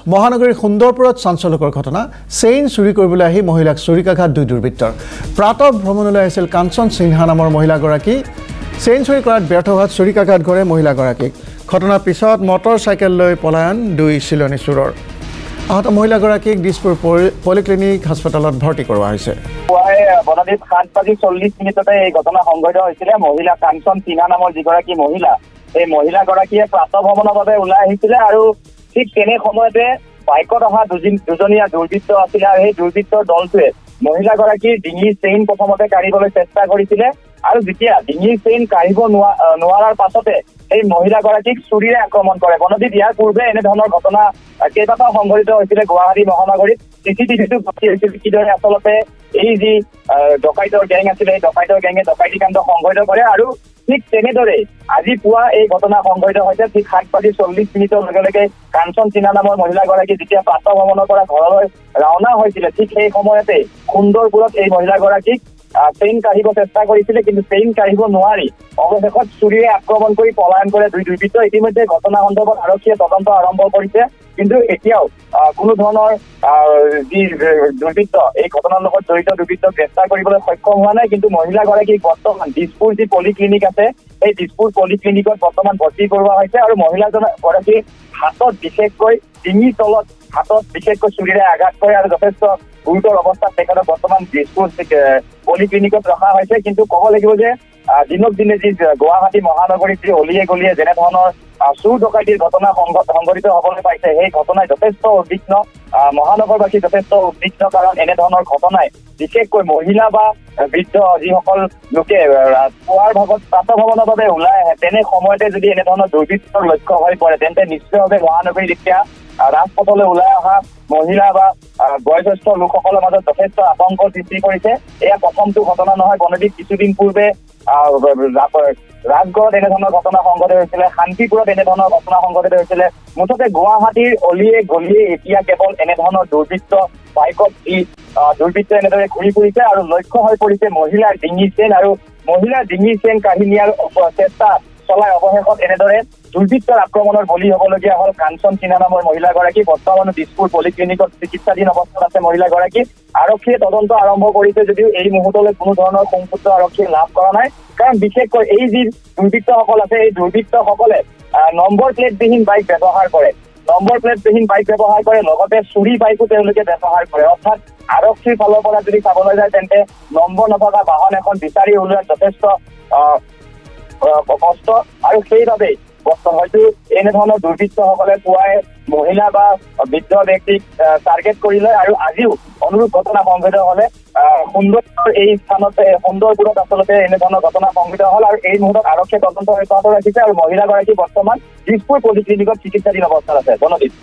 মহানগৰীৰ সুন্দৰপুৰত চাঞ্চল্যকৰ ঘটনা চেইন চুৰি কৰিবলৈ আহি মহিলাক চুৰিকাঘাত দুই দুৰ্বৃত্তৰ প্ৰাতঃ ভ্ৰমণলৈ আহিছিল কাঞ্চন সিনহা নামৰ মহিলাগৰাকী চেইন চুৰি কৰাত ব্যৰ্থ হোৱাত চুৰিকাঘাত কৰে মহিলাগৰাকীক ঘটনাৰ পিছত মটৰ চাইকেল লৈ পলায়ন দুই চিলনী চুৰৰ আহত মহিলাগৰাকীক দিছপুৰ পলিক্লিনিক হাস্পতালত ভৰ্তি কৰোৱা হৈছে বনদীপ 7:40 এই ঘটনা সংঘটিত হৈছিল মহিলা কাঞ্চন সিনহা নামৰ যিগৰাকী মহিলা এই মহিলাগৰাকীয়ে প্ৰাতঃ ভ্ৰমণৰ বাবে ওলাই আহিছিল আৰু ঠিক তেনে সময়তে বাইকত অহা দুজনীয়া দুৰ্বৃত্ত আছিল আৰু সেই দুৰ্বৃত্তৰ দলটোৱে মহিলাগৰাকীৰ ডিঙিৰ চেইন প্ৰথমতে কাঢ়িবলৈ চেষ্টা কৰিছিলে আৰু যেতিয়া ডিঙিৰ চেইন কাঢ়িব নোৱাৰাৰ পাছতে এই মহিলাগৰাকীক চুৰিৰে আক্ৰমণ কৰে বনদীপ ইয়াৰ পূৰ্বে এনেধৰণৰ ঘটনা কেইবাটাও সংঘটিত হৈছিল গুৱাহাটী মহানগৰীত চিচিটিভিটো ঘটি হৈছিল কিদৰে আচলতে এই যি ডকাইতৰ গেং আছিলে এই ডকাইতৰ গেঙে ডকাইতি কাণ্ড সংঘটিত কৰে আৰু ঠিক তেনেদৰে আজি পুৱা এই ঘটনা সংঘটিত হৈছে ঠিক 7:40 লগে লগে কাঞ্চন সিনহা নামৰ মহিলাগৰাকী যেতিয়া প্ৰাতঃ ভ্ৰমণৰ পৰা ঘৰলৈ ৰাওনা হৈছিলে ঠিক সেই সময়তে সুন্দৰপুৰত এই মহিলাগৰাকীক চেইন কাঢ়িব চেষ্টা কৰিছিলে কিন্তু চেইন কাঢ়িব নোৱাৰি অৱশেষত চুৰিৰে আক্ৰমণ কৰি পলায়ন কৰে দুই দুৰ্বৃত্ত ইতিমধ্যে ঘটনা সন্দৰ্ভত আৰক্ষীয়ে তদন্ত আৰম্ভ কৰিছে কিন্তু এতিয়াও কোনো ধৰণৰ যি দুৰ্বৃত্ত এই ঘটনাৰ লগত জড়িত দুৰ্বৃত্ত গ্ৰেপ্তাৰ কৰিবলৈ সক্ষম হোৱা নাই কিন্তু মহিলাগৰাকীক বৰ্তমান দিছপুৰ যি পলিক্লিনিক আছে এই দিছপুৰ পলিক্লিনিকত বৰ্তমান ভৰ্তি কৰোৱা হৈছে আৰু মহিলাগৰাকী হাতত বিশেষকৈ ডিঙিৰ তলত হাতত বিশেষকৈ চুৰিৰে আঘাত কৰে আৰু যথেষ্ট গুৰুতৰ অৱস্থাত তেখেতক বৰ্তমান দিছপুৰ পলিক্লিনিকত ৰখা হৈছে কিন্তু ক'ব লাগিব যে দিনক দিনে যি গুৱাহাটী মহানগৰীত যি অলিয়ে গলিয়ে যেনে ধৰণৰ চুৰ ডকাইতিৰ ঘটনা সংঘটিত হ'বলৈ পাইছে সেই ঘটনাই যথেষ্ট উদ্বিগ্ন মহানগৰবাসী যথেষ্ট উদ্বিগ্ন কাৰণ এনেধৰণৰ ঘটনাই বিশেষকৈ মহিলা বা বৃদ্ধ যিসকল লোকে পুৱাৰ ভাগত প্ৰাতঃ ভ্ৰমণৰ বাবে ওলাই আহে তেনে সময়তে যদি এনেধৰণৰ দুৰ্বৃত্তৰ লক্ষ্য হৈ পৰে তেন্তে নিশ্চয়ভাৱে মহানগৰীত এতিয়া ৰাজপথলৈ ওলাই অহা মহিলা বা বয়োজ্যেষ্ঠ লোকসকলৰ মাজত যথেষ্ট আতংকৰ সৃষ্টি কৰিছে এয়া প্ৰথমটো ঘটনা নহয় বনদীপ কিছুদিন পূৰ্বে ৰাজগড়ত এনেধৰণৰ ঘটনা সংঘটিত হৈছিলে শান্তিপুৰত এনেধৰণৰ ঘটনা সংঘটিত হৈছিলে মুঠতে গুৱাহাটীৰ অলিয়ে গলিয়ে এতিয়া কেৱল এনেধৰণৰ দুৰ্বৃত্ত বাইকত দুৰ্বৃত্ত এনেদৰে ঘূৰি ফুৰিছে আৰু লক্ষ্য হৈ পৰিছে মহিলাৰ ডিঙিৰ চেইন আৰু মহিলাৰ ডিঙিৰ চেইন কাঢ়ি নিয়াৰ চেষ্টা চলাই অৱশেষত এনেদৰে দুৰ্বৃত্তৰ আক্ৰমণৰ বলি হ'বলগীয়া হ'ল কাঞ্চন সিনহা নামৰ মহিলাগৰাকী বৰ্তমান দিছপুৰ পলিক্লিনিকত চিকিৎসাধীন অৱস্থাত আছে মহিলাগৰাকী আৰক্ষীয়ে তদন্ত আৰম্ভ কৰিছে যদিও এই মুহূৰ্তলৈ কোনো ধৰণৰ সংসূত্ৰ আৰক্ষীয়ে লাভ কৰা নাই কাৰণ বিশেষকৈ এই যি দুৰ্বৃত্তসকল আছে এই দুৰ্বৃত্তসকলে নম্বৰ প্লেটবিহীন বাইক ব্যৱহাৰ কৰে লগতে চুৰি বাইকো তেওঁলোকে ব্যৱহাৰ কৰে অৰ্থাৎ আৰক্ষীৰ ফালৰ পৰা যদি চাবলৈ যায় তেন্তে নম্বৰ নথকা বাহন এখন বিচাৰি উলিওৱাত যথেষ্ট কষ্ট আৰু সেইবাবে হয়তো এনেধৰণৰ দুৰ্বৃত্তসকলে পুৱাই মহিলা বা বৃদ্ধ ব্যক্তিক টাৰ্গেট কৰি লয় আৰু আজিও অনুৰূপ ঘটনা সংঘটিত হ'লে সুন্দৰপুৰৰ এই স্থানতে সুন্দৰপুৰত আচলতে এনেধৰণৰ ঘটনা সংঘটিত হ'ল আৰু এই মুহূৰ্তত আৰক্ষীয়ে তদন্ত অব্যাহত ৰাখিছে আৰু মহিলাগৰাকী বৰ্তমান দিছপুৰ পলিক্লিনিকত চিকিৎসাধীন অৱস্থাত আছে বনদীপ